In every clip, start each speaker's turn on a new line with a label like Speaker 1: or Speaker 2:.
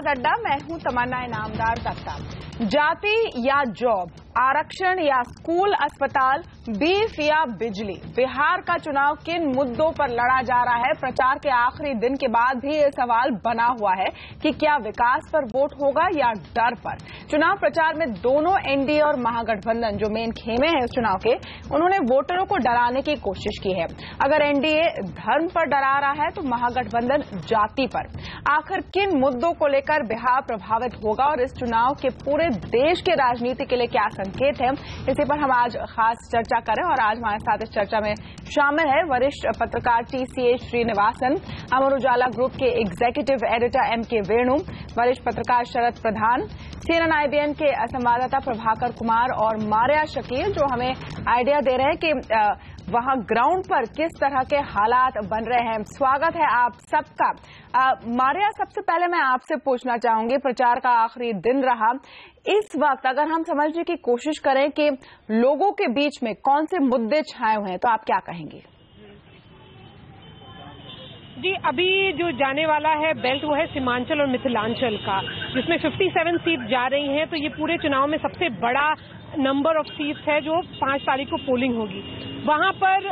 Speaker 1: आजाद अड्डा। मैं हूं तमन्ना इनामदार दत्ता। जाति या जॉब, आरक्षण या स्कूल अस्पताल, बीफ या बिजली, बिहार का चुनाव किन मुद्दों पर लड़ा जा रहा है? प्रचार के आखिरी दिन के बाद भी ये सवाल बना हुआ है कि क्या विकास पर वोट होगा या डर पर। चुनाव प्रचार में दोनों एनडीए और महागठबंधन जो मेन खेमे हैं इस चुनाव के, उन्होंने वोटरों को डराने की कोशिश की है। अगर एनडीए धर्म पर डरा रहा है तो महागठबंधन जाति पर। आखिर किन मुद्दों को लेकर बिहार प्रभावित होगा और इस चुनाव के पूरे देश के राजनीति के लिए क्या संकेत है, इसी पर हम आज खास चर्चा करें। और आज हमारे साथ इस चर्चा में शामिल है वरिष्ठ पत्रकार टीसीए श्रीनिवासन, अमर उजाला ग्रुप के एग्जीक्यूटिव एडिटर एमके वेणु, वरिष्ठ पत्रकार शरद प्रधान, CNN IBN के संवाददाता प्रभाकर कुमार और मारिया शकील, जो हमें आइडिया दे रहे हैं कि वहां ग्राउंड पर किस तरह के हालात बन रहे हैं। स्वागत है आप सबका। मारिया, सबसे पहले मैं आपसे पूछना चाहूंगी, प्रचार का आखिरी दिन रहा, इस वक्त अगर हम समझने की कोशिश करें कि लोगों के बीच में कौन से मुद्दे छाए हुए हैं, तो आप क्या कहेंगे?
Speaker 2: जी, अभी जो जाने वाला है बेल्ट वो है सीमांचल और मिथिलांचल का, जिसमें 57 सीट जा रही हैं। तो ये पूरे चुनाव में सबसे बड़ा नंबर ऑफ सीट्स है जो 5 तारीख को पोलिंग होगी। वहां पर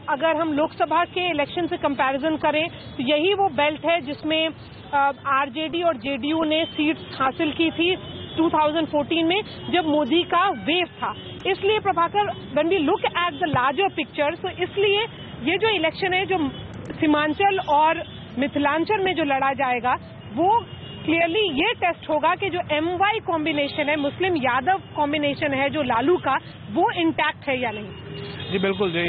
Speaker 2: अगर हम लोकसभा के इलेक्शन से कंपैरिजन करें तो यही वो बेल्ट है जिसमें आरजेडी और जेडीयू ने सीट्स हासिल की थी 2014 में, जब मोदी का वेव था। इसलिए Prabhakar, when we look at the larger picture, तो इसलिए ये जो इलेक्शन है जो सीमांचल और मिथिलांचल में जो लड़ा जाएगा, वो क्लियरली ये टेस्ट होगा कि जो MY कॉम्बिनेशन है, मुस्लिम यादव कॉम्बिनेशन है जो लालू का, वो इंटैक्ट है या नहीं।
Speaker 3: जी बिल्कुल जी,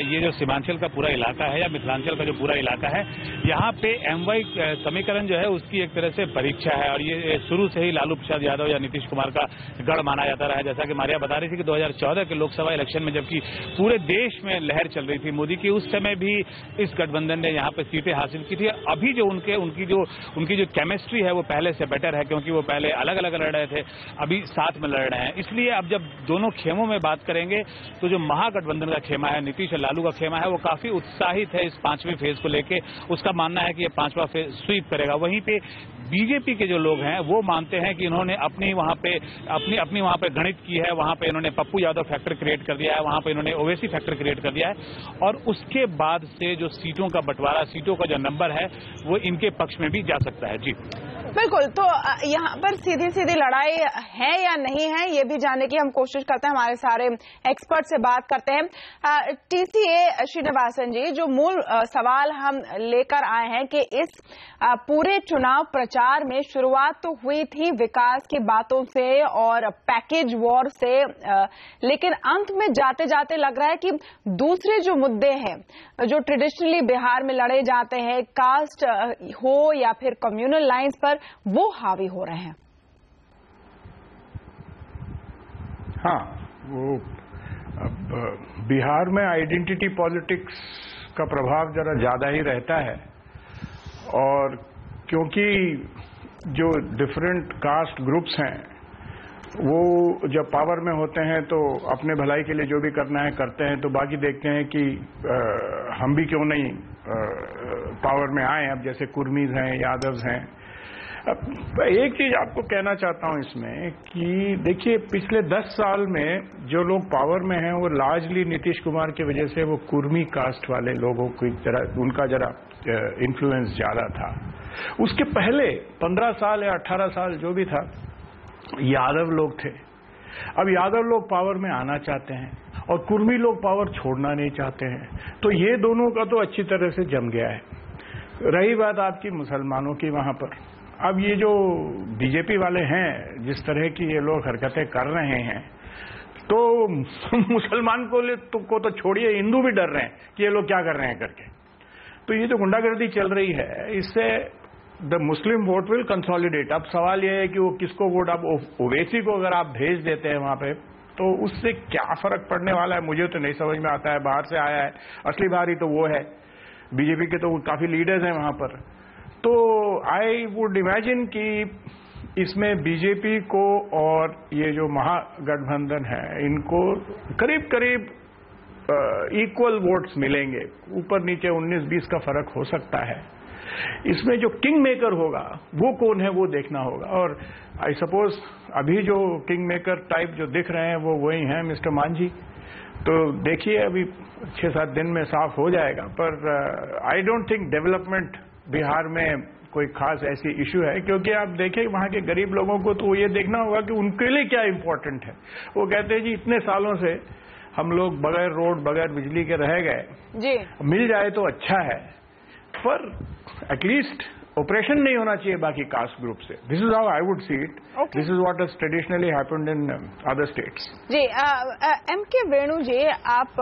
Speaker 3: ये जो सीमांचल का पूरा इलाका है या मिथिलांचल का जो पूरा इलाका है, यहाँ पे MY समीकरण जो है उसकी एक तरह से परीक्षा है। और ये शुरू से ही लालू प्रसाद यादव या नीतीश कुमार का गढ़ माना जाता रहा है। जैसा कि मारिया बता रही थी कि 2014 के लोकसभा इलेक्शन में जबकि पूरे देश में लहर चल रही थी मोदी की, उस समय भी इस गठबंधन ने यहाँ पे सीटें हासिल की थी। अभी जो उनकी जो केमिस्ट्री है वो पहले से बेटर है, क्योंकि वो पहले अलग अलग लड़ रहे थे, अभी साथ में लड़ रहे हैं। इसलिए अब जब दोनों खेमों में बात करेंगे तो जो महागठबंधन का खेमा है, नीतीश और लालू का खेमा है, वो काफी उत्साहित है इस 5वें फेज को लेके। उसका मानना है कि ये 5वां फेज स्वीप करेगा। वहीं पे बीजेपी के जो लोग हैं वो मानते हैं कि इन्होंने अपनी वहां पे गणित की है, वहां पे इन्होंने पप्पू यादव फैक्टर क्रिएट कर दिया है, वहां पे इन्होंने ओवैसी फैक्टर क्रिएट कर दिया है। और उसके बाद से जो सीटों का बंटवारा, सीटों का जो नंबर है, वो इनके पक्ष में भी जा सकता है। जी
Speaker 1: बिल्कुल। तो यहाँ पर सीधी सीधी लड़ाई है या नहीं है, ये भी जानने की हम कोशिश करते हैं, हमारे सारे एक्सपर्ट से बात करते हैं। टीसीए श्रीनिवासन जी, जो मूल सवाल हम लेकर आए हैं कि इस पूरे चुनाव प्रचार में शुरुआत तो हुई थी विकास की बातों से और पैकेज वॉर से, लेकिन अंत में जाते जाते लग रहा है कि दूसरे जो मुद्दे हैं जो ट्रेडिशनली बिहार में लड़े जाते हैं, कास्ट हो या फिर कम्युनल लाइंस पर, वो हावी हो रहे हैं।
Speaker 4: हाँ, वो अब बिहार में आइडेंटिटी पॉलिटिक्स का प्रभाव जरा ज्यादा ही रहता है। और क्योंकि जो डिफरेंट कास्ट ग्रुप्स हैं वो जब पावर में होते हैं तो अपने भलाई के लिए जो भी करना है करते हैं, तो बाकी देखते हैं कि हम भी क्यों नहीं पावर में आए। अब जैसे कुर्मीज हैं, यादव्स हैं। एक चीज आपको कहना चाहता हूं इसमें कि देखिए, पिछले 10 साल में जो लोग पावर में हैं वो लार्जली नीतीश कुमार की वजह से वो कुर्मी कास्ट वाले लोगों की तरह, उनका जरा इन्फ्लुएंस ज्यादा था। उसके पहले 15 साल या 18 साल जो भी था, यादव लोग थे। अब यादव लोग पावर में आना चाहते हैं और कुर्मी लोग पावर छोड़ना नहीं चाहते हैं। तो ये दोनों का तो अच्छी तरह से जम गया है। रही बात आपकी मुसलमानों की, वहां पर अब ये जो बीजेपी वाले हैं, जिस तरह की ये लोग हरकतें कर रहे हैं, तो मुसलमान को तो छोड़िए, हिंदू भी डर रहे हैं कि ये लोग क्या कर रहे हैं करके। तो ये जो गुंडागर्दी चल रही है, इससे the Muslim vote will consolidate. अब सवाल ये है कि वो किसको वोट, अब ओवैसी को अगर आप भेज देते हैं वहां पे, तो उससे क्या फर्क पड़ने वाला है, मुझे तो नहीं समझ में आता है। बाहर से आया है, असली बाहरी तो वो है, बीजेपी के तो काफी लीडर्स हैं वहां पर। तो आई वुड इमेजिन कि इसमें बीजेपी को और ये जो महागठबंधन है, इनको करीब करीब इक्वल वोट्स मिलेंगे। ऊपर नीचे 19-20 का फर्क हो सकता है। इसमें जो किंग मेकर होगा वो कौन है वो देखना होगा। और आई सपोज अभी जो किंग मेकर टाइप जो दिख रहे हैं वो वही हैं मिस्टर मांझी। तो देखिए अभी 6-7 दिन में साफ हो जाएगा। पर आई डोंट थिंक डेवलपमेंट बिहार में कोई खास ऐसी इश्यू है, क्योंकि आप देखें वहां के गरीब लोगों को तो ये देखना होगा कि उनके लिए क्या इम्पोर्टेंट है। वो कहते हैं जी इतने सालों से हम लोग बगैर रोड बगैर बिजली के रह गए
Speaker 1: जी,
Speaker 4: मिल जाए तो अच्छा है, पर एटलीस्ट ऑपरेशन नहीं होना चाहिए बाकी कास्ट ग्रुप से। This is how I would see it. This is what has traditionally happened in other states.
Speaker 1: जी एम.के. वेणु जी, आप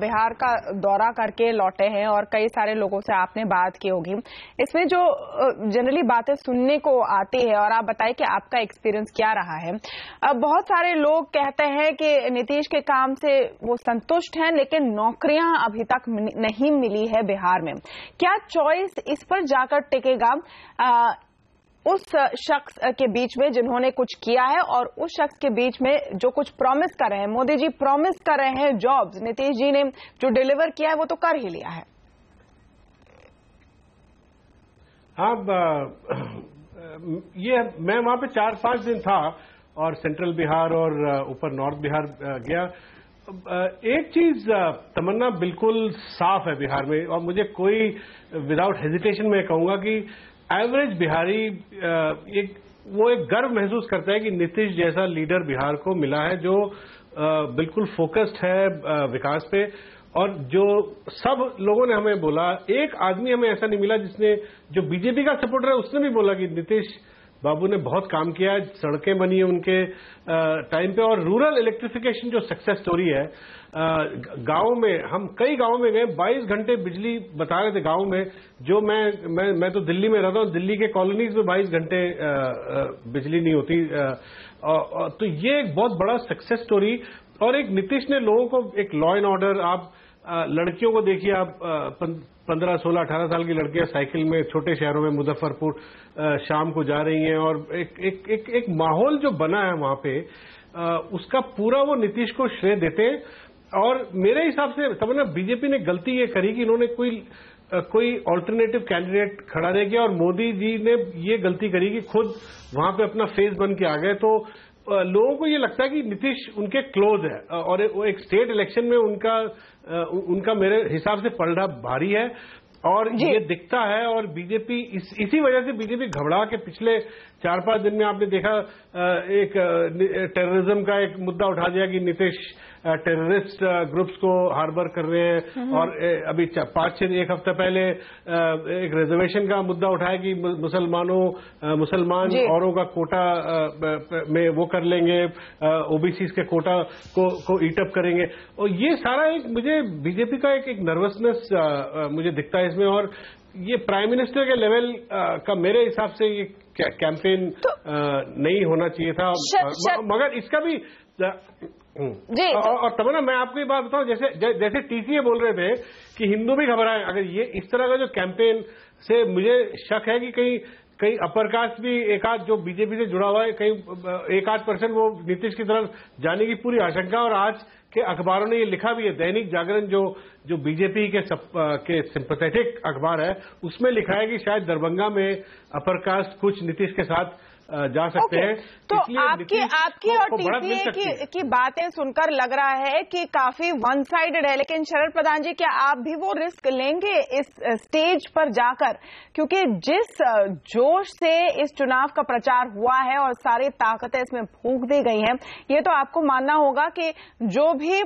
Speaker 1: बिहार का दौरा करके लौटे हैं और कई सारे लोगों से आपने बात की होगी। इसमें जो जनरली बातें सुनने को आती है, और आप बताएं कि आपका एक्सपीरियंस क्या रहा है। बहुत सारे लोग कहते हैं कि नीतीश के काम से वो संतुष्ट हैं, लेकिन नौकरियां अभी तक नहीं मिली है बिहार में। क्या चॉइस इस पर जाकर टिकेगा उस शख्स के बीच में जिन्होंने कुछ किया है और उस शख्स के बीच में जो कुछ प्रॉमिस कर रहे हैं? मोदी जी प्रॉमिस कर रहे हैं जॉब्स, नीतीश जी ने जो डिलीवर किया है वो तो कर ही लिया है।
Speaker 5: हाँ, ये मैं वहां पे 4-5 दिन था और सेंट्रल बिहार और ऊपर नॉर्थ बिहार गया। एक चीज तमन्ना बिल्कुल साफ है बिहार में, और मुझे कोई विदाउट हेजिटेशन मैं कहूंगा कि एवरेज बिहारी एक गर्व महसूस करता है कि नीतीश जैसा लीडर बिहार को मिला है जो बिल्कुल फोकस्ड है विकास पे। और जो सब लोगों ने हमें बोला, एक आदमी हमें ऐसा नहीं मिला जिसने, जो बीजेपी का सपोर्टर है उसने भी बोला कि नीतीश बाबू ने बहुत काम किया है, सड़कें बनी है उनके टाइम पे। और रूरल इलेक्ट्रिफिकेशन जो सक्सेस स्टोरी है, गांव में हम कई गांव में गए, 22 घंटे बिजली बता रहे थे गांव में। जो मैं तो दिल्ली में रहता हूं, दिल्ली के कॉलोनीज में 22 घंटे बिजली नहीं होती। तो ये एक बहुत बड़ा सक्सेस स्टोरी। और एक नीतीश ने लोगों को एक लॉ एंड ऑर्डर, आप लड़कियों को देखिए, आप 15, 16, 18 साल की लड़कियां साइकिल में छोटे शहरों में मुजफ्फरपुर शाम को जा रही हैं, और एक माहौल जो बना है वहां पे, उसका पूरा वो नीतीश को श्रेय देते हैं। और मेरे हिसाब से तमन्ना बीजेपी ने गलती ये करी कि इन्होंने कोई ऑल्टरनेटिव कैंडिडेट खड़ा नहीं किया, और मोदी जी ने ये गलती करी कि खुद वहां पे अपना फेस बन के आ गए। तो लोगों को ये लगता है कि नीतीश उनके क्लोज है, और एक स्टेट इलेक्शन में उनका मेरे हिसाब से पलड़ा भारी है, और ये दिखता है। और बीजेपी इसी वजह से बीजेपी घबरा के पिछले 4-5 दिन में आपने देखा एक टेररिज्म का एक मुद्दा उठा दिया कि नीतीश टेररिस्ट ग्रुप्स को हार्बर कर रहे हैं। और अभी 5-6 हफ्ते पहले एक रिजर्वेशन का मुद्दा उठाया कि मुसलमान औरों का कोटा में वो कर लेंगे, ओबीसी के कोटा को ईटअप करेंगे। और ये सारा एक मुझे बीजेपी का एक नर्वसनेस मुझे दिखता है इसमें। और ये प्राइम मिनिस्टर के लेवल का मेरे हिसाब से ये कैंपेन नहीं होना चाहिए था। मगर इसका भी जी। और तमन्ना मैं आपको ये बात बताऊं, जैसे टीसीए बोल रहे थे कि हिंदू भी घबराए, अगर ये इस तरह का जो कैंपेन से मुझे शक है कि कहीं अपर कास्ट भी एक आध जो बीजेपी से जुड़ा हुआ है, कहीं 1-8% वो नीतीश की तरफ जाने की पूरी आशंका। और आज के अखबारों ने ये लिखा भी है, दैनिक जागरण जो बीजेपी के सिंपैथेटिक अखबार है, उसमें लिखा है कि शायद दरभंगा में अपर कास्ट कुछ नीतीश के साथ जा सकते हैं।
Speaker 1: तो आपकी और टीसीए की बातें सुनकर लग रहा है कि काफी वन साइडेड है, लेकिन शरद प्रधान जी क्या आप भी वो रिस्क लेंगे इस स्टेज पर जाकर? क्योंकि जिस जोश से इस चुनाव का प्रचार हुआ है और सारी ताकतें इसमें फूंक दी गई हैं, ये तो आपको मानना होगा कि जो भी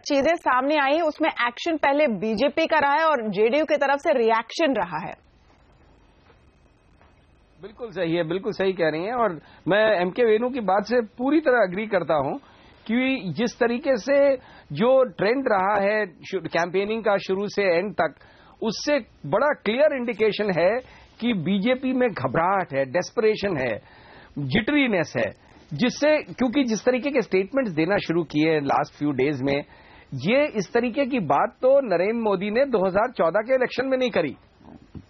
Speaker 1: चीजें सामने आई उसमें एक्शन पहले बीजेपी का रहा है और जेडीयू की तरफ से रिएक्शन रहा है।
Speaker 6: बिल्कुल सही है, बिल्कुल सही कह रही हैं। और मैं एम.के. वेणु की बात से पूरी तरह अग्री करता हूं कि जिस तरीके से जो ट्रेंड रहा है कैंपेनिंग का शुरू से एंड तक, उससे बड़ा क्लियर इंडिकेशन है कि बीजेपी में घबराहट है, डेस्परेशन है, जिटरीनेस है, जिससे क्योंकि जिस तरीके के स्टेटमेंट्स देना शुरू किए लास्ट फ्यू डेज में, ये इस तरीके की बात तो नरेंद्र मोदी ने 2014 के इलेक्शन में नहीं करी।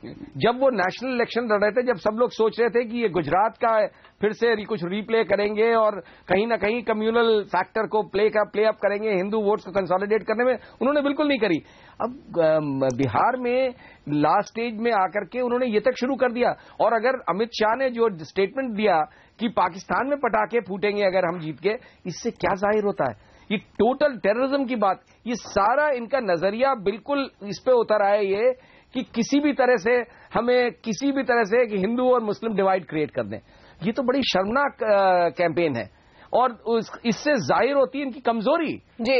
Speaker 6: जब वो नेशनल इलेक्शन लड़ रहे थे, जब सब लोग सोच रहे थे कि ये गुजरात का फिर से कुछ रीप्ले करेंगे और कहीं ना कहीं कम्युनल फैक्टर को प्ले अप करेंगे, हिंदू वोट्स को कंसोलिडेट करने में, उन्होंने बिल्कुल नहीं करी। अब बिहार में लास्ट स्टेज में आकर के उन्होंने ये तक शुरू कर दिया। और अगर अमित शाह ने जो स्टेटमेंट दिया कि पाकिस्तान में पटाखे फूटेंगे अगर हम जीत गए, इससे क्या जाहिर होता है? ये टोटल टेररिज्म की बात, ये सारा इनका नजरिया बिल्कुल इस पे उतर आया ये कि किसी भी तरह से हमें किसी भी तरह से कि हिंदू और मुस्लिम डिवाइड क्रिएट कर दें। ये तो बड़ी शर्मनाक कैंपेन है और इससे जाहिर होती है इनकी कमजोरी जी।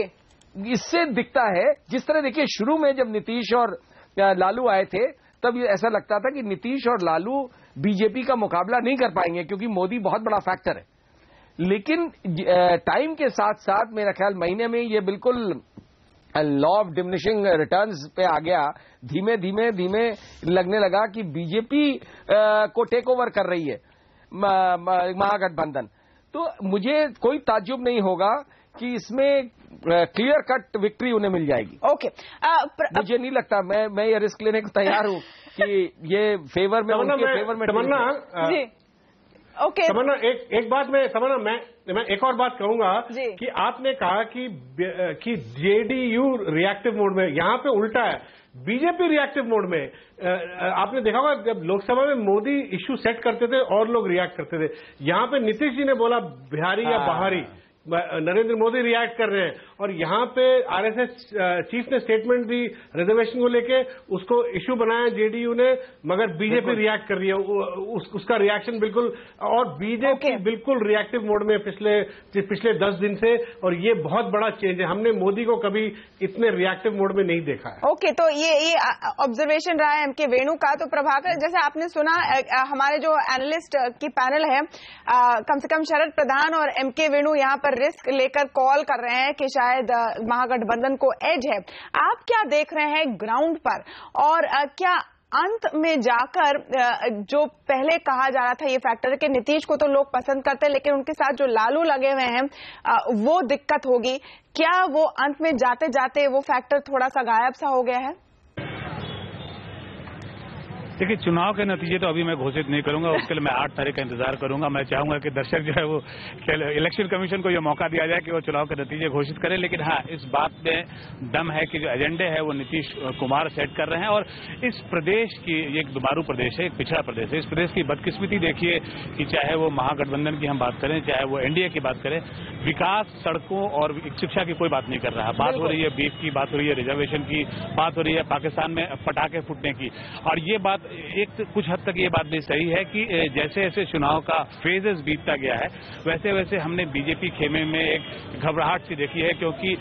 Speaker 6: इससे दिखता है, जिस तरह देखिए शुरू में जब नीतीश और लालू आए थे तब ये ऐसा लगता था कि नीतीश और लालू बीजेपी का मुकाबला नहीं कर पाएंगे क्योंकि मोदी बहुत बड़ा फैक्टर है। लेकिन टाइम के साथ साथ मेरा ख्याल महीने में ये बिल्कुल लॉ ऑफ डिमिनिशिंग रिटर्न्स पे आ गया। धीमे धीमे लगने लगा कि बीजेपी को टेक ओवर कर रही है महागठबंधन। तो मुझे कोई ताज्जुब नहीं होगा कि इसमें क्लियर कट विक्ट्री उन्हें मिल जाएगी।
Speaker 1: ओके
Speaker 6: मुझे नहीं लगता, मैं ये रिस्क लेने को तैयार हूं कि ये फेवर में उनके फेवर में
Speaker 5: तमन्ना
Speaker 1: जी। ओके
Speaker 5: तमन्ना एक बात मैं एक और बात कहूंगा कि आपने कहा कि जेडीयू रिएक्टिव मोड में, यहां पे उल्टा है, बीजेपी रिएक्टिव मोड में। आपने देखा होगा जब लोकसभा में मोदी इश्यू सेट करते थे और लोग रिएक्ट करते थे, यहां पे नीतीश जी ने बोला बिहारी या बाहरी, नरेंद्र मोदी रिएक्ट कर रहे हैं। और यहां पे आरएसएस चीफ ने स्टेटमेंट दी रिजर्वेशन को लेके, उसको इश्यू बनाया जेडीयू ने, मगर बीजेपी रिएक्ट कर रही है। उसका रिएक्शन बिल्कुल, और बीजेपी बिल्कुल रिएक्टिव मोड में पिछले 10 दिन से, और ये बहुत बड़ा चेंज है। हमने मोदी को कभी इतने रिएक्टिव मोड में नहीं देखा है।
Speaker 1: ओके, तो ये ऑब्जर्वेशन रहा है एमके वेणु का। तो प्रभाकर, जैसे आपने सुना हमारे जो एनालिस्ट की पैनल है, कम से कम शरद प्रधान और एमके वेणु यहाँ पर रिस्क लेकर कॉल कर रहे हैं कि शायद महागठबंधन को एज है। आप क्या देख रहे हैं ग्राउंड पर, और क्या अंत में जाकर जो पहले कहा जा रहा था ये फैक्टर कि नीतीश को तो लोग पसंद करते हैं लेकिन उनके साथ जो लालू लगे हुए हैं वो दिक्कत होगी, क्या वो अंत में जाते जाते वो फैक्टर थोड़ा सा गायब सा हो गया है?
Speaker 3: देखिए, चुनाव के नतीजे तो अभी मैं घोषित नहीं करूंगा, उसके लिए मैं 8 तारीख का इंतजार करूंगा। मैं चाहूंगा कि दर्शक जो है वो इलेक्शन कमीशन को यह मौका दिया जाए कि वो चुनाव के नतीजे घोषित करें। लेकिन हाँ, इस बात में दम है कि जो एजेंडे है वो नीतीश कुमार सेट कर रहे हैं। और इस प्रदेश की, ये एक दुबारू प्रदेश है, एक पिछड़ा प्रदेश है, इस प्रदेश की बदकिस्मती देखिए कि चाहे वो महागठबंधन की हम बात करें, चाहे वो एनडीए की बात करें, विकास, सड़कों और शिक्षा की कोई बात नहीं कर रहा। बात हो रही है बीफ की, बात हो रही है रिजर्वेशन की, बात हो रही है पाकिस्तान में पटाखे फूटने की। और ये बात एक कुछ हद तक ये बात भी सही है कि जैसे जैसे चुनाव का फेजेस बीतता गया है वैसे वैसे हमने बीजेपी खेमे में एक घबराहट सी देखी है, क्योंकि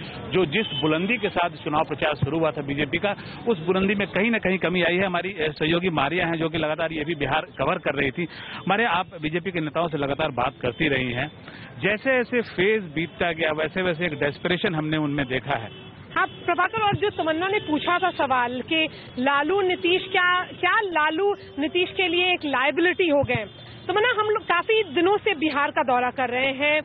Speaker 3: जिस बुलंदी के साथ चुनाव प्रचार शुरू हुआ था बीजेपी का, उस बुलंदी में कहीं ना कहीं कमी आई है। हमारी सहयोगी मारिया हैं जो कि लगातार ये भी बिहार कवर कर रही थी। मारिया, आप बीजेपी के नेताओं से लगातार बात करती रही हैं, जैसे जैसे फेज बीतता गया वैसे वैसे एक डेस्परेशन हमने उनमें देखा है।
Speaker 2: हाँ प्रभाकर, और जो तमन्ना ने पूछा था सवाल कि लालू नीतीश क्या लालू नीतीश के लिए एक लायबिलिटी हो गए। तमन्ना, हम लोग काफी दिनों से बिहार का दौरा कर रहे हैं,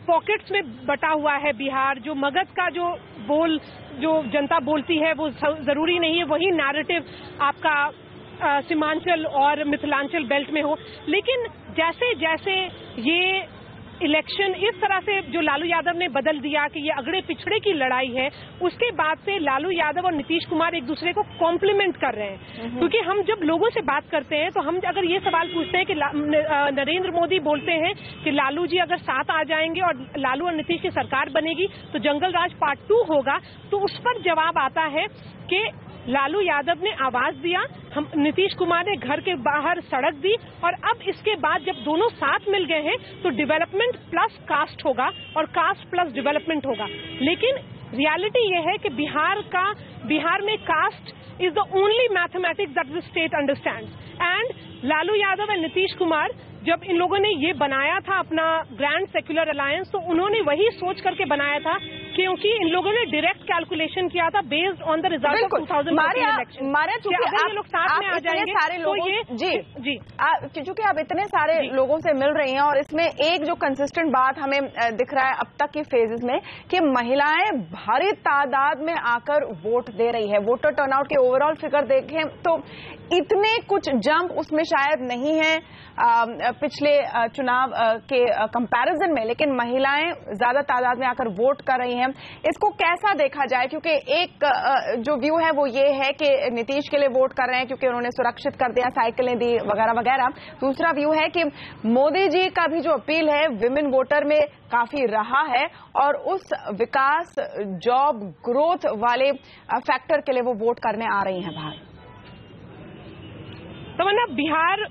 Speaker 2: पॉकेट्स में बटा हुआ है बिहार। जो मगध का जो जनता बोलती है वो जरूरी नहीं है वही नैरेटिव आपका सीमांचल और मिथिलांचल बेल्ट में हो। लेकिन जैसे जैसे ये इलेक्शन इस तरह से जो लालू यादव ने बदल दिया कि ये अगड़े पिछड़े की लड़ाई है, उसके बाद से लालू यादव और नीतीश कुमार एक दूसरे को कॉम्प्लीमेंट कर रहे हैं। क्योंकि हम जब लोगों से बात करते हैं तो हम अगर ये सवाल पूछते हैं कि नरेंद्र मोदी बोलते हैं कि लालू जी अगर साथ आ जाएंगे और लालू और नीतीश की सरकार बनेगी तो जंगल राज पार्ट 2 होगा, तो उस पर जवाब आता है कि लालू यादव ने आवाज दिया, हम नीतीश कुमार ने घर के बाहर सड़क दी, और अब इसके बाद जब दोनों साथ मिल गए हैं तो डेवलपमेंट प्लस कास्ट होगा और कास्ट प्लस डेवलपमेंट होगा। लेकिन रियलिटी ये है कि बिहार में caste is the only mathematics that the state understands. And Lalu Yadav और नीतीश कुमार, जब इन लोगों ने ये बनाया था अपना ग्रैंड सेक्युलर अलायंस, तो उन्होंने वही सोच करके बनाया था क्योंकि इन लोगों ने डायरेक्ट कैलकुलेशन किया था based on the result of 2014 election.
Speaker 1: अगर ये लोग साथ में आ जाएंगे सारे लोग, चूंकि आप इतने सारे लोगों से मिल रही हैं और इसमें एक जो कंसिस्टेंट बात हमें दिख रहा है अब तक की फेजेस में कि महिलाएं भारी तादाद में आकर वोट दे रही है। वोटर टर्नआउट के ओवरऑल फिगर देखें तो इतने कुछ जंप उसमें शायद नहीं है पिछले चुनाव के कंपैरिजन में, लेकिन महिलाएं ज्यादा तादाद में आकर वोट कर रही हैं। इसको कैसा देखा जाए, क्योंकि एक जो व्यू है वो ये है कि नीतीश के लिए वोट कर रहे हैं क्योंकि उन्होंने सुरक्षित कर दिया, साइकिलें दी वगैरह वगैरह। दूसरा व्यू है कि मोदी जी का भी जो अपील है विमेन वोटर में काफी रहा है और उस विकास, जॉब, ग्रोथ वाले फैक्टर के लिए वो वोट करने आ रही हैं बाहर।
Speaker 2: Tamanna, Bihar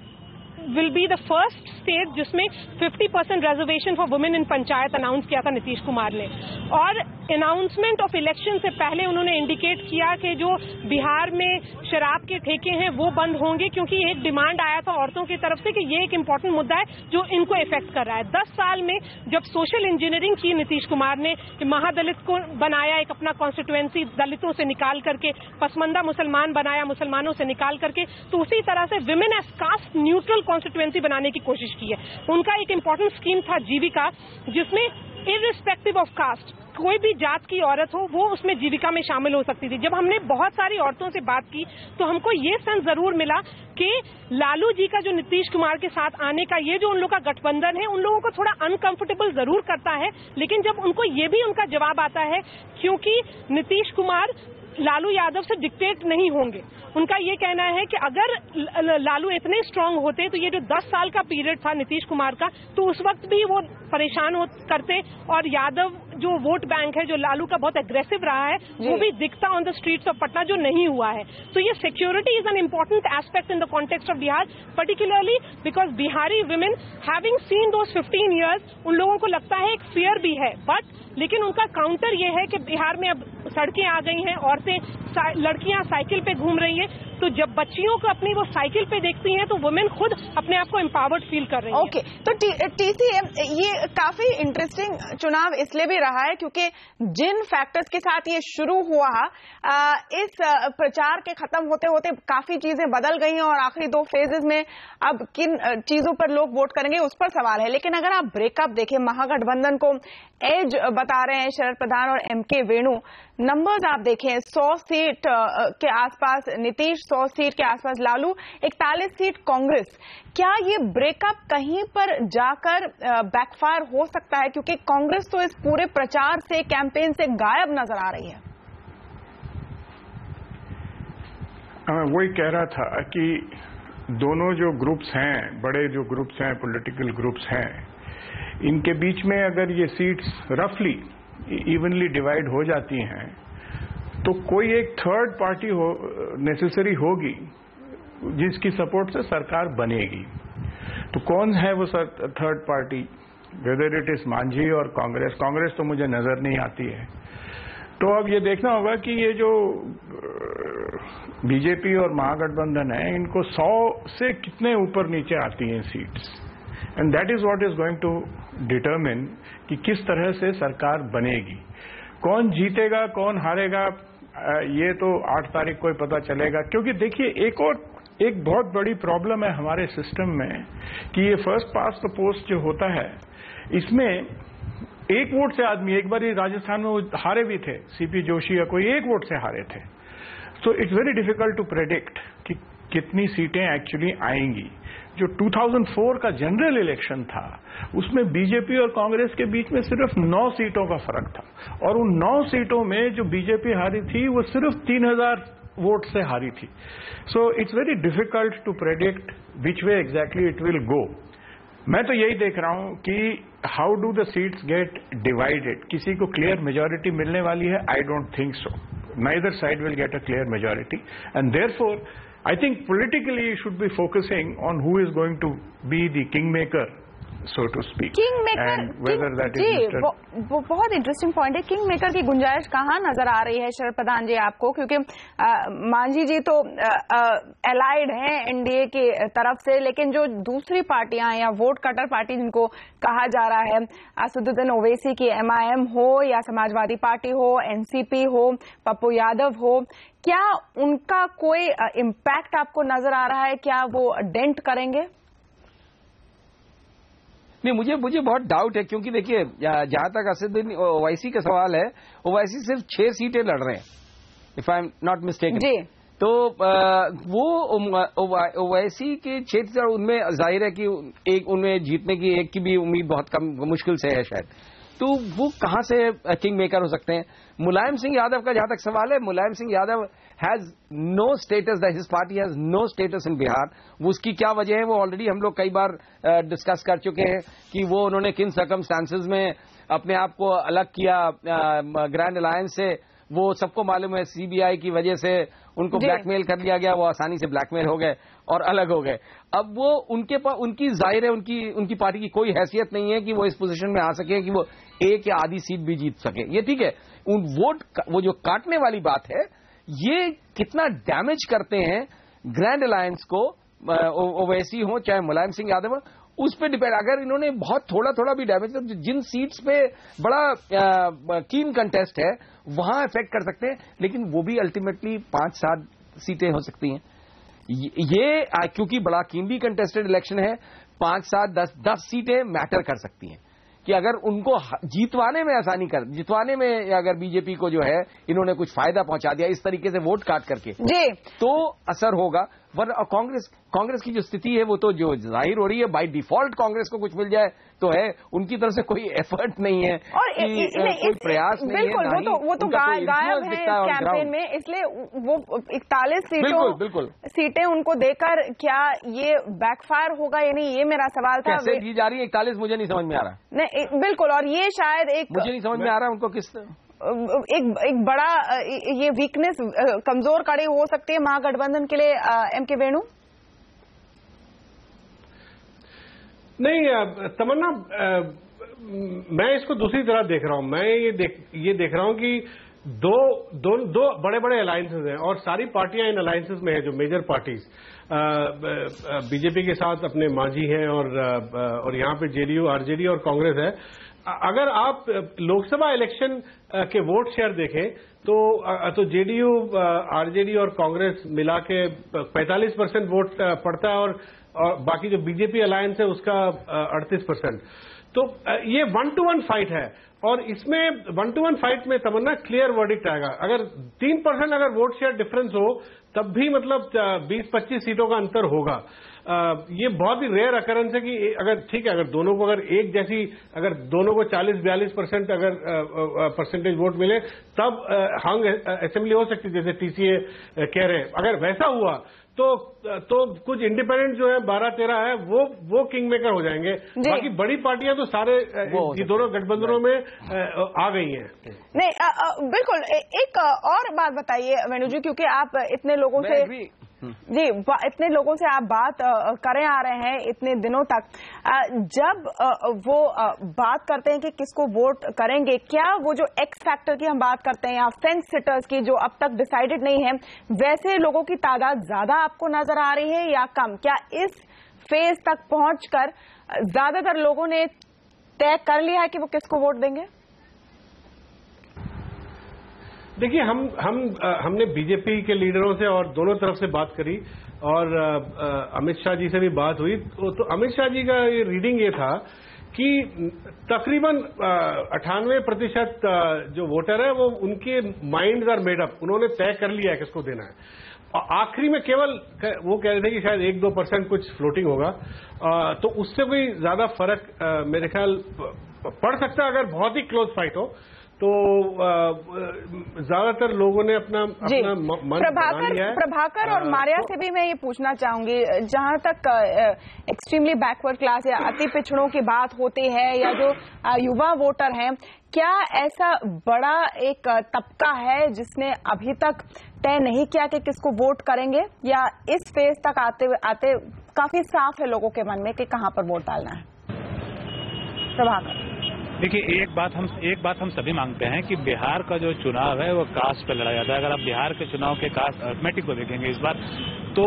Speaker 2: will be the first state जिसमें 50% reservation for women in panchayat announce किया था नीतीश कुमार ने, और अनाउंसमेंट ऑफ इलेक्शन से पहले उन्होंने इंडिकेट किया कि जो बिहार में शराब के ठेके हैं वो बंद होंगे, क्योंकि एक डिमांड आया था औरतों की तरफ से कि ये एक इंपॉर्टेंट मुद्दा है जो इनको इफेक्ट कर रहा है। 10 साल में जब सोशल इंजीनियरिंग की नीतीश कुमार ने, महादलित को बनाया एक अपना कॉन्स्टिट्यूएंसी, दलितों से निकाल करके पसमंदा मुसलमान बनाया, मुसलमानों से निकाल करके, तो उसी तरह से women as caste neutral constituency बनाने की कोशिश की है। उनका एक इंपॉर्टेंट स्कीम था जीविका, जिसमें इररिस्पेक्टिव ऑफ कास्ट कोई भी जात की औरत हो वो उसमें जीविका में शामिल हो सकती थी। जब हमने बहुत सारी औरतों से बात की तो हमको ये सेंस जरूर मिला कि लालू जी का जो नीतीश कुमार के साथ आने का ये जो उन लोगों का गठबंधन है उन लोगों को थोड़ा अनकंफर्टेबल जरूर करता है, लेकिन जब उनको ये भी उनका जवाब आता है, क्योंकि नीतीश कुमार लालू यादव से डिक्टेट नहीं होंगे। उनका ये कहना है कि अगर लालू इतने स्ट्रांग होते तो ये जो 10 साल का पीरियड था नीतीश कुमार का, तो उस वक्त भी वो परेशान करते और यादव जो वोट बैंक है जो लालू का बहुत एग्रेसिव रहा है वो भी दिखता on the streets of Patna, जो नहीं हुआ है। तो ये security is an important aspect in the context of Bihar, particularly because Bihari women having seen those 15 years, उन लोगों को लगता है एक फियर भी है, लेकिन उनका काउंटर ये है कि बिहार में अब सड़कें आ गई हैं, औरतें, लड़कियां साइकिल पे घूम रही हैं, तो जब बच्चियों को अपनी वो साइकिल पे देखती हैं तो वुमेन खुद अपने आप को एम्पावर्ड फील कर रही हैं।
Speaker 1: ओके, तो टीसीएम ये काफी इंटरेस्टिंग चुनाव इसलिए भी रहा है क्योंकि जिन फैक्टर्स के साथ ये शुरू हुआ, इस प्रचार के खत्म होते होते काफी चीजें बदल गई हैं और आखिरी 2 फेजेस में अब किन चीजों पर लोग वोट करेंगे उस पर सवाल है। लेकिन अगर आप ब्रेकअप देखें, महागठबंधन को एज बता रहे हैं शरद प्रधान और एमके वेणु, नंबर्स आप देखें 100 सीट के आसपास नीतीश, 100 सीट के आसपास लालू, 41 सीट कांग्रेस। क्या ये ब्रेकअप कहीं पर जाकर बैकफायर हो सकता है, क्योंकि कांग्रेस तो इस पूरे प्रचार से, कैंपेन से गायब नजर आ रही है?
Speaker 4: वही कह रहा था कि दोनों जो ग्रुप्स हैं, बड़े जो ग्रुप्स हैं, पॉलिटिकल ग्रुप्स हैं, इनके बीच में अगर ये सीट्स रफली इवनली डिवाइड हो जाती हैं तो कोई एक थर्ड पार्टी नेसेसरी होगी जिसकी सपोर्ट से सरकार बनेगी। तो कौन है वो third party? Whether it is Manjhi और कांग्रेस तो मुझे नजर नहीं आती है। तो अब ये देखना होगा कि ये जो बीजेपी और महागठबंधन है, इनको 100 से कितने ऊपर नीचे आती हैं seats, and that is what is going to determine कि किस तरह से सरकार बनेगी। कौन जीतेगा, कौन हारेगा, ये तो 8 तारीख को ही पता चलेगा। क्योंकि देखिए एक बहुत बड़ी प्रॉब्लम है हमारे सिस्टम में कि ये फर्स्ट पास्ट द पोस्ट जो होता है, इसमें एक वोट से आदमी, एक बार राजस्थान में वो हारे भी थे, सीपी जोशी या कोई, एक वोट से हारे थे। So it's very difficult to predict कि कितनी सीटें एक्चुअली आएंगी। जो 2004 का जनरल इलेक्शन था उसमें बीजेपी और कांग्रेस के बीच में सिर्फ 9 सीटों का फर्क था, और उन 9 सीटों में जो बीजेपी हारी थी वो सिर्फ 3000 वोट से हारी थी। So it's very difficult to predict which way exactly it will go. मैं तो यही देख रहा हूं कि how do the seats get divided. किसी को क्लियर मेजॉरिटी मिलने वाली है? I don't think so. Neither side will get a clear majority, and therefore I think politically you should be focusing on who is going to be the kingmaker so to speak.
Speaker 1: Kingmaker,
Speaker 4: and whether that is
Speaker 1: वो बहुत interesting point है। King maker की गुंजाइश कहाँ नजर आ रही है शरद प्रधान जी आपको, क्योंकि मांझी जी तो एलाइड हैं एनडीए की तरफ से, लेकिन जो दूसरी पार्टियां या वोट कटर पार्टी जिनको कहा जा रहा है, असदुद्दीन ओवैसी की एमआईएम हो या समाजवादी पार्टी हो, एनसीपी हो, पप्पू यादव हो, क्या उनका कोई इम्पैक्ट आपको नजर आ रहा है? क्या वो डेंट करेंगे?
Speaker 6: नहीं, मुझे बहुत डाउट है, क्योंकि देखिए जहां तक असदुद्दीन ओवैसी का सवाल है, ओवैसी सिर्फ 6 सीटें लड़ रहे हैं, if I am not mistaken ji. तो वो ओवैसी के क्षेत्र, उनमें जाहिर है कि एक उनमें जीतने की एक की भी उम्मीद बहुत कम मुश्किल से है शायद, तो वो कहां से किंग मेकर हो सकते हैं? मुलायम सिंह यादव का जहां तक सवाल है, Mulayam Singh Yadav has no status, that his party has no status in Bihar. वो उसकी क्या वजह है वो ऑलरेडी हम लोग कई बार डिस्कस कर चुके हैं कि वो उन्होंने किन सर्कमस्टांसेस में अपने आप को अलग किया ग्रैंड अलायंस से। वो सबको मालूम है, सीबीआई की वजह से उनको ब्लैकमेल कर लिया गया, वो आसानी से ब्लैकमेल हो गए और अलग हो गए। अब वो उनकी जाहिर है उनकी पार्टी की कोई हैसियत नहीं है कि वो इस पोजीशन में आ सके कि वो एक या आधी सीट भी जीत सके। ये ठीक है, वो जो काटने वाली बात है, ये कितना डैमेज करते हैं ग्रैंड अलायंस को, ओवैसी हो चाहे मुलायम सिंह यादव हो, उस पर डिपेंड। अगर इन्होंने बहुत थोड़ा भी डैमेज, तो जिन सीट्स पे बड़ा कीन कंटेस्ट है वहां इफेक्ट कर सकते हैं, लेकिन वो भी अल्टीमेटली 5-7 सीटें हो सकती हैं। ये क्योंकि बड़ा कीनली कंटेस्टेड इलेक्शन है, 5-7-10 सीटें मैटर कर सकती हैं कि अगर उनको जितवाने में अगर बीजेपी को जो है इन्होंने कुछ फायदा पहुंचा दिया इस तरीके से वोट काट करके जी, तो असर होगा। वरना कांग्रेस की जो स्थिति है वो तो जो जाहिर हो रही है, बाय डिफॉल्ट कांग्रेस को कुछ मिल जाए तो है, उनकी तरफ से कोई एफर्ट नहीं है और कोई प्रयास नहीं है।
Speaker 1: बिल्कुल, वो तो गायब है कैंपेन में, इसलिए वो 41 सीटें उनको देकर क्या ये बैकफायर होगा या नहीं, ये मेरा सवाल था।
Speaker 6: कैसे दी जा रही है 41, मुझे नहीं समझ में आ रहा।
Speaker 1: नहीं बिल्कुल, और ये शायद
Speaker 6: मुझे नहीं समझ में आ रहा उनको किस
Speaker 1: एक बड़ा ये वीकनेस, कमजोर कड़ी हो सकती है महागठबंधन के लिए। एमके वेणु?
Speaker 5: नहीं तमन्ना, मैं इसको दूसरी तरह देख रहा हूं। मैं ये देख रहा हूं कि दो बड़े अलायंसेस हैं और सारी पार्टियां इन अलायंसेस में है, जो मेजर पार्टीज बीजेपी के साथ अपने मांझी हैं और यहां पे जेडीयू, आरजेडी और कांग्रेस है। अगर आप लोकसभा इलेक्शन के वोट शेयर देखें तो जेडीयू, आरजेडी और कांग्रेस मिला के 45% वोट पड़ता है और बाकी जो बीजेपी अलायंस है उसका 38%। तो ये 1-to-1 फाइट है और इसमें 1-to-1 फाइट में तमन्ना क्लियर वर्डिक्ट आएगा। अगर 3% अगर वोट शेयर डिफरेंस हो तब भी मतलब 20-25 सीटों का अंतर होगा। ये बहुत ही रेयर अकरेंस है कि अगर ठीक है, अगर दोनों को अगर दोनों को 40-42% अगर परसेंटेज वोट मिले तब हंग असेंबली हो सकती, जैसे टीसीए कह रहे हैं। अगर वैसा हुआ तो कुछ इंडिपेंडेंट जो है 12-13 है वो किंग मेकर हो जाएंगे। बाकी बड़ी पार्टियां तो सारे ये दोनों गठबंधनों में आ गई हैं।
Speaker 1: नहीं बिल्कुल। एक और बात बताइए वेणु जी, क्योंकि आप इतने लोगों से इतने लोगों से आप बात करें आ रहे हैं इतने दिनों तक, जब वो बात करते हैं कि किसको वोट करेंगे, क्या वो जो एक्स फैक्टर की हम बात करते हैं या फेंस सिटर्स की जो अब तक डिसाइडेड नहीं है, वैसे लोगों की तादाद ज्यादा आपको नजर आ रही है या कम? क्या इस फेज तक पहुंचकर ज्यादातर लोगों ने तय कर लिया है कि वो किसको वोट देंगे?
Speaker 5: देखिए, हमने बीजेपी के लीडरों से और दोनों तरफ से बात करी और अमित शाह जी से भी बात हुई। तो अमित शाह जी का ये रीडिंग ये था कि तकरीबन 98% जो वोटर है वो उनके माइंड्स आर मेड अप, उन्होंने तय कर लिया है किसको देना है। आखिरी में केवल वो कह रहे थे कि शायद 1-2% कुछ फ्लोटिंग होगा, तो उससे कोई ज्यादा फर्क मेरे ख्याल पड़ सकता है अगर बहुत ही क्लोज फाइट हो। तो ज्यादातर लोगों ने अपना मन बना लिया है।
Speaker 1: प्रभाकर और मारिया से भी मैं ये पूछना चाहूंगी, जहां तक एक्सट्रीमली बैकवर्ड क्लास या अति पिछड़ों की बात होती है या जो युवा वोटर हैं, क्या ऐसा बड़ा एक तबका है जिसने अभी तक तय नहीं किया कि किसको वोट करेंगे, या इस फेज तक आते काफी साफ है लोगों के मन में कि कहां पर वोट डालना है? प्रभाकर।
Speaker 3: देखिए, एक बात हम सभी मांगते हैं कि बिहार का जो चुनाव है वो कास्ट पे लड़ा जाता है। अगर आप बिहार के चुनाव के कास्ट अर्थमेटिक को देखेंगे इस बार, तो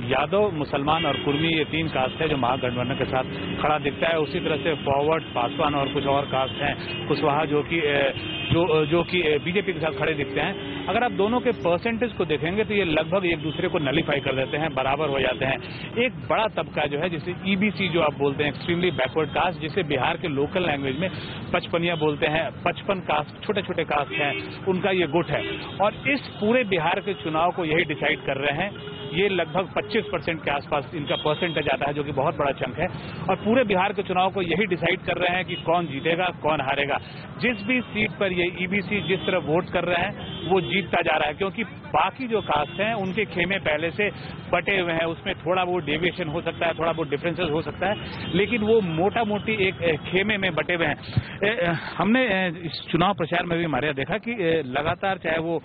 Speaker 3: यादव, मुसलमान और कुर्मी, ये 3 कास्ट है जो महागठबंधन के साथ खड़ा दिखता है। उसी तरह से फॉरवर्ड, पासवान और कुछ और कास्ट हैं, कुशवाहा, जो कि बीजेपी के साथ खड़े दिखते हैं। अगर आप दोनों के परसेंटेज को देखेंगे तो ये लगभग एक दूसरे को नलीफाई कर देते हैं, बराबर हो जाते हैं। एक बड़ा तबका जो है, जिसे ईबीसी जो आप बोलते हैं, एक्सट्रीमली बैकवर्ड कास्ट, जिसे बिहार के लोकल लैंग्वेज में पचपनिया बोलते हैं, 55 कास्ट, छोटे छोटे कास्ट हैं, उनका ये गुट है। और इस पूरे बिहार के चुनाव को यही डिसाइड कर रहे हैं। ये लगभग 25% के आसपास इनका परसेंटेज आता है, जो कि बहुत बड़ा चंक है। और पूरे बिहार के चुनाव को यही डिसाइड कर रहे हैं कि कौन जीतेगा, कौन हारेगा। जिस भी सीट पर ये ईबीसी जिस तरह वोट कर रहे हैं वो जीतता जा रहा है, क्योंकि बाकी जो कास्ट हैं उनके खेमे पहले से बटे हुए हैं। उसमें थोड़ा बहुत डेविएशन हो सकता है, थोड़ा बहुत डिफरेंसेस हो सकता है, लेकिन वो मोटा मोटी एक खेमे में बटे हुए हैं। हमने इस चुनाव प्रचार में भी हमारे देखा कि लगातार, चाहे वो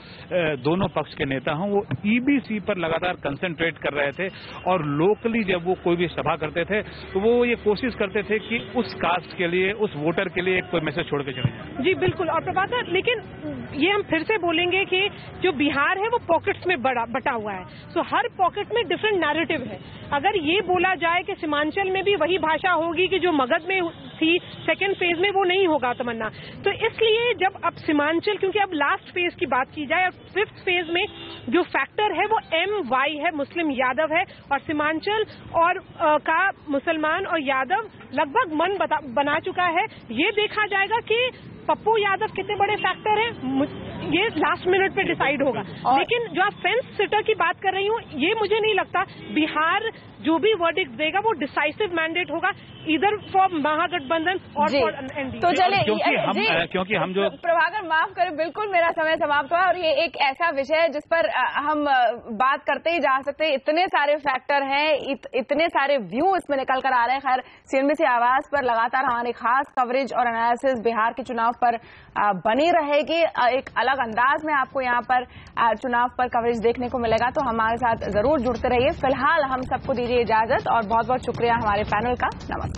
Speaker 3: दोनों पक्ष के नेता हों, वो ईबीसी पर लगातार कंसंट्रेट कर रहे थे। और लोकली जब वो कोई भी सभा करते थे तो वो ये कोशिश करते थे कि उस कास्ट के लिए, उस वोटर के लिए कोई मैसेज छोड़ के चले।
Speaker 2: जी बिल्कुल। और प्रभाकर, लेकिन ये हम फिर से बोलेंगे कि जो बिहार है वो पॉकेट्स में बटा हुआ है। सो हर पॉकेट में डिफरेंट नैरेटिव है। अगर ये बोला जाए कि सीमांचल में भी वही भाषा होगी कि जो मगध में थी सेकेंड फेज में, वो नहीं होगा तमन्ना। तो इसलिए जब अब सीमांचल, क्योंकि अब लास्ट फेज की बात की जाए, और 5th फेज में जो फैक्टर है वो MY है, मुस्लिम यादव है। और सीमांचल और का मुसलमान और यादव लगभग मन बना चुका है। ये देखा जाएगा कि पप्पू यादव कितने बड़े फैक्टर हैं, ये लास्ट मिनट पे डिसाइड होगा। लेकिन जो आप फेंस सिटर की बात कर रही हूँ, ये मुझे नहीं लगता। बिहार जो भी वर्डिक्ट देगा वो डिसाइसिव मैंडेट होगा, इधर फॉर महागठबंधन और फॉर एनडीए।
Speaker 1: तो चले,
Speaker 3: क्योंकि हम जो
Speaker 1: प्रभाकर माफ करें, बिल्कुल मेरा समय समाप्त हुआ। और ये एक ऐसा विषय है जिस पर हम बात करते ही जा सकते हैं। इतने सारे फैक्टर हैं, इतने सारे व्यू इसमें निकल कर आ रहे हैं। खैर, CNBC आवाज पर लगातार हमारी खास कवरेज और एनालिसिस बिहार के चुनाव पर बनी रहेगी। एक अलग अंदाज में आपको यहाँ पर चुनाव पर कवरेज देखने को मिलेगा, तो हमारे साथ जरूर जुड़ते रहिए। फिलहाल हम सबको दीजिए इजाजत और बहुत बहुत शुक्रिया हमारे पैनल का। नमस्कार।